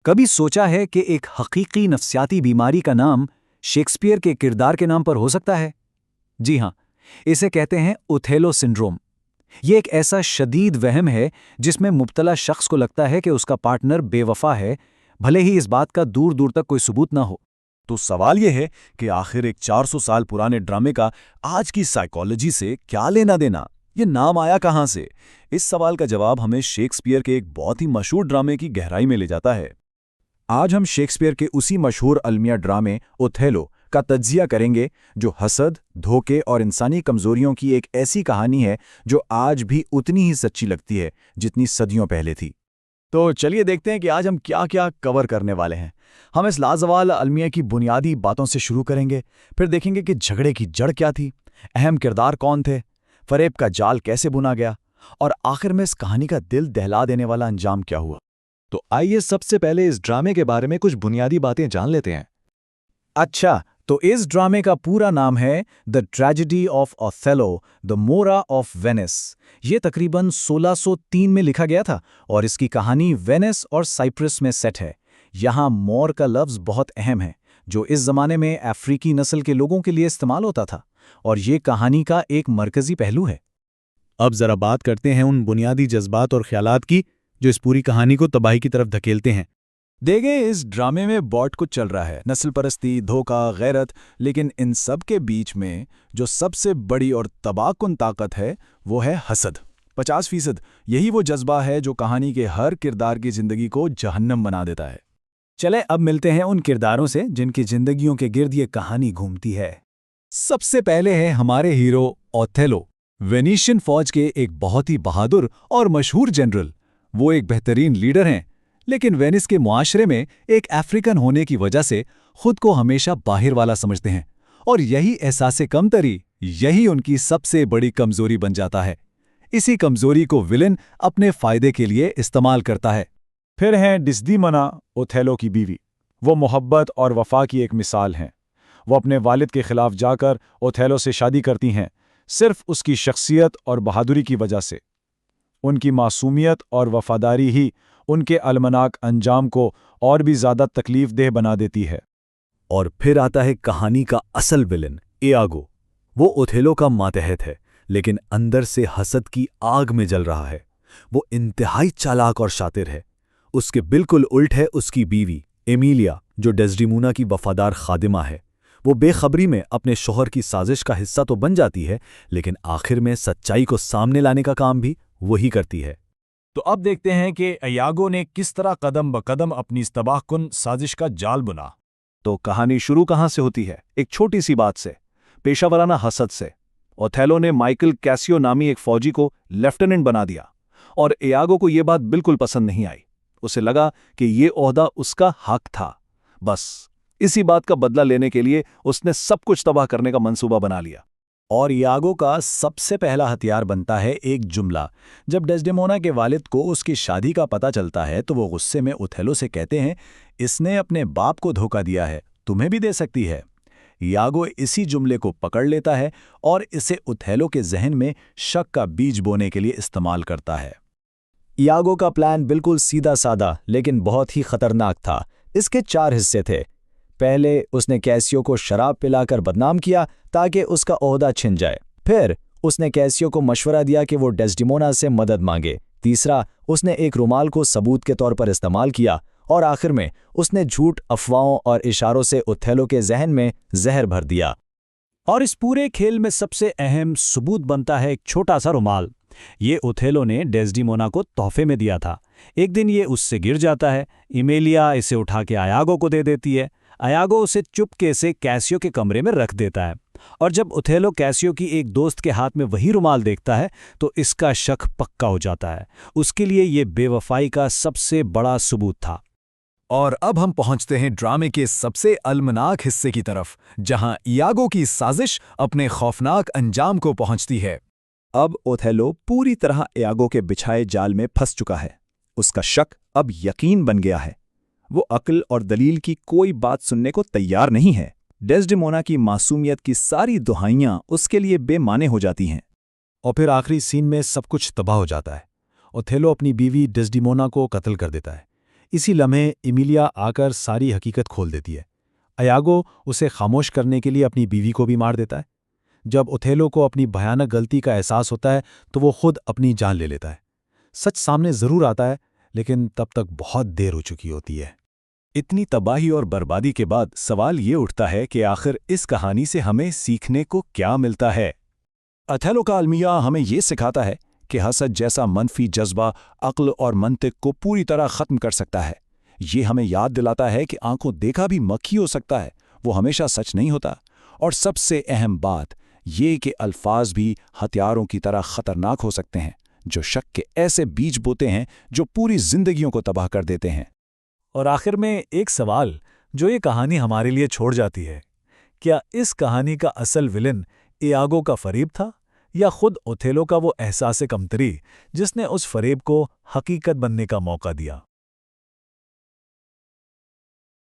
कभी सोचा है कि एक हकीकी नफ्सियाती बीमारी का नाम शेक्सपियर के किरदार के नाम पर हो सकता है? जी हाँ, इसे कहते हैं ओथेलो सिंड्रोम। ये एक ऐसा शदीद वहम है जिसमें मुब्तला शख्स को लगता है कि उसका पार्टनर बेवफा है, भले ही इस बात का दूर दूर तक कोई सबूत ना हो। तो सवाल यह है कि आखिर एक 400 साल पुराने ड्रामे का आज की साइकोलॉजी से क्या लेना देना? ये नाम आया कहाँ से? इस सवाल का जवाब हमें शेक्सपियर के एक बहुत ही मशहूर ड्रामे की गहराई में ले जाता है। आज हम शेक्सपियर के उसी मशहूर अलमिया ड्रामे ओथेलो का तज्जिया करेंगे, जो हसद, धोखे और इंसानी कमजोरियों की एक ऐसी कहानी है जो आज भी उतनी ही सच्ची लगती है जितनी सदियों पहले थी। तो चलिए देखते हैं कि आज हम क्या क्या कवर करने वाले हैं। हम इस लाजवाल अलमिया की बुनियादी बातों से शुरू करेंगे, फिर देखेंगे कि झगड़े की जड़ क्या थी, अहम किरदार कौन थे, फरेब का जाल कैसे बुना गया, और आखिर में इस कहानी का दिल दहला देने वाला अंजाम क्या हुआ। तो आइए सबसे पहले इस ड्रामे के बारे में कुछ बुनियादी बातें जान लेते हैं। अच्छा, तो इस ड्रामे का पूरा नाम है the tragedy of Othello, the मोरा ऑफ वेनिस। ये तकरीबन 1603 में लिखा गया था और इसकी कहानी वेनिस और साइप्रस में सेट है। यहाँ मोर का लफ्ज़ बहुत अहम है, जो इस ज़माने में अफ्रीकी नस्ल के लोगों के लिए इस्तेमाल होता था, और ये कहानी का एक मरकज़ी पहलू है। अब जरा बात करते हैं उन बुनियादी जज्बात और ख्यालात की जो इस पूरी कहानी को तबाही की तरफ धकेलते हैं। देखे, इस ड्रामे में बहुत कुछ चल रहा है, नस्ल परस्ती, धोखा, गैरत, लेकिन इन सब के बीच में जो सबसे बड़ी और तबाहकुन ताकत है वो है हसद। 50%। यही वो जज्बा है जो कहानी के हर किरदार की जिंदगी को जहन्नम बना देता है। चले अब मिलते हैं उन किरदारों से जिनकी जिंदगियों के गिर्द ये कहानी घूमती है। सबसे पहले है हमारे हीरो ओथेलो, वेनिशियन फौज के एक बहुत ही बहादुर और मशहूर जनरल। वो एक बेहतरीन लीडर हैं, लेकिन वेनिस के मुआशरे में एक अफ्रीकन होने की वजह से खुद को हमेशा बाहर वाला समझते हैं, और यही एहसास कमतरी, यही उनकी सबसे बड़ी कमजोरी बन जाता है। इसी कमजोरी को विलेन अपने फायदे के लिए इस्तेमाल करता है। फिर हैं डिस्दीमना, ओथेलो की बीवी। वो मोहब्बत और वफा की एक मिसाल हैं। वो अपने वालिद के खिलाफ जाकर ओथेलो से शादी करती हैं, सिर्फ उसकी शख्सियत और बहादुरी की वजह से। उनकी मासूमियत और वफादारी ही उनके अलमनाक अंजाम को और भी ज़्यादा तकलीफदेह बना देती है। और फिर आता है कहानी का असल विलन, इयागो। वो ओथेलो का मातहत है, लेकिन अंदर से हसद की आग में जल रहा है। वो इंतहाई चालाक और शातिर है। उसके बिल्कुल उल्ट है उसकी बीवी एमिलिया, जो डेस्डेमोना की वफादार खादिमा है। वो बेखबरी में अपने शौहर की साजिश का हिस्सा तो बन जाती है, लेकिन आखिर में सच्चाई को सामने लाने का काम भी वही करती है। तो अब देखते हैं कि इयागो ने किस तरह कदम ब कदम अपनी इस तबाहकुन साजिश का जाल बुना। तो कहानी शुरू कहाँ से होती है? एक छोटी सी बात से, पेशावराना हसद से। ओथेलो ने माइकल कैसियो नामी एक फौजी को लेफ्टिनेंट बना दिया, और इयागो को यह बात बिल्कुल पसंद नहीं आई। उसे लगा कि ये ओहदा उसका हक था। बस इसी बात का बदला लेने के लिए उसने सब कुछ तबाह करने का मंसूबा बना लिया। और इयागो का सबसे पहला हथियार बनता है एक जुमला। जब डेस्डेमोना के वालिद को उसकी शादी का पता चलता है तो वो गुस्से में ओथेलो से कहते हैं, इसने अपने बाप को धोखा दिया है, तुम्हें भी दे सकती है। इयागो इसी जुमले को पकड़ लेता है और इसे ओथेलो के जहन में शक का बीज बोने के लिए इस्तेमाल करता है। इयागो का प्लान बिल्कुल सीधा साधा लेकिन बहुत ही खतरनाक था। इसके 4 हिस्से थे। पहले उसने कैसियो को शराब पिलाकर बदनाम किया ताकि उसका ओहदा छिन जाए। फिर उसने कैसियो को मशवरा दिया कि वो डेस्डेमोना से मदद मांगे। तीसरा, उसने एक रुमाल को सबूत के तौर पर इस्तेमाल किया, और आखिर में उसने झूठ, अफवाहों और इशारों से ओथेलो के जहन में जहर भर दिया। और इस पूरे खेल में सबसे अहम सबूत बनता है एक छोटा सा रुमाल। ये ओथेलो ने डेस्डेमोना को तोहफे में दिया था। एक दिन ये उससे गिर जाता है। इमेलिया इसे उठा के इयागो को दे देती है। इयागो उसे चुपके से कैसियो के कमरे में रख देता है, और जब ओथेलो कैसियो की एक दोस्त के हाथ में वही रुमाल देखता है तो इसका शक पक्का हो जाता है। उसके लिए ये बेवफाई का सबसे बड़ा सबूत था। और अब हम पहुंचते हैं ड्रामे के सबसे अलमनाक हिस्से की तरफ, जहां इयागो की साजिश अपने खौफनाक अंजाम को पहुंचती है। अब ओथेलो पूरी तरह इयागो के बिछाए जाल में फंस चुका है। उसका शक अब यकीन बन गया है। वो अक्ल और दलील की कोई बात सुनने को तैयार नहीं है। डेस्डेमोना की मासूमियत की सारी दुहाइयां उसके लिए बेमाने हो जाती हैं। और फिर आखिरी सीन में सब कुछ तबाह हो जाता है। ओथेलो अपनी बीवी डेस्डेमोना को कत्ल कर देता है। इसी लम्हे इमिलिया आकर सारी हकीकत खोल देती है। इयागो उसे खामोश करने के लिए अपनी बीवी को भी मार देता है। जब ओथेलो को अपनी भयानक गलती का एहसास होता है तो वो खुद अपनी जान ले लेता है। सच सामने जरूर आता है, लेकिन तब तक बहुत देर हो चुकी होती है। इतनी तबाही और बर्बादी के बाद सवाल ये उठता है कि आखिर इस कहानी से हमें सीखने को क्या मिलता है। ओथेलो का अलमिया हमें ये सिखाता है कि हसद जैसा मनफी जज्बा अक्ल और मंतिक को पूरी तरह ख़त्म कर सकता है। ये हमें याद दिलाता है कि आंखों देखा भी मक्खी हो सकता है, वो हमेशा सच नहीं होता। और सबसे अहम बात ये कि अल्फाज भी हथियारों की तरह ख़तरनाक हो सकते हैं, जो शक के ऐसे बीज बोते हैं जो पूरी जिंदगियों को तबाह कर देते हैं। और आखिर में एक सवाल जो ये कहानी हमारे लिए छोड़ जाती है, क्या इस कहानी का असल विलन इयागो का फरेब था या खुद ओथेलो का वो एहसास कमतरी जिसने उस फरेब को हकीकत बनने का मौका दिया?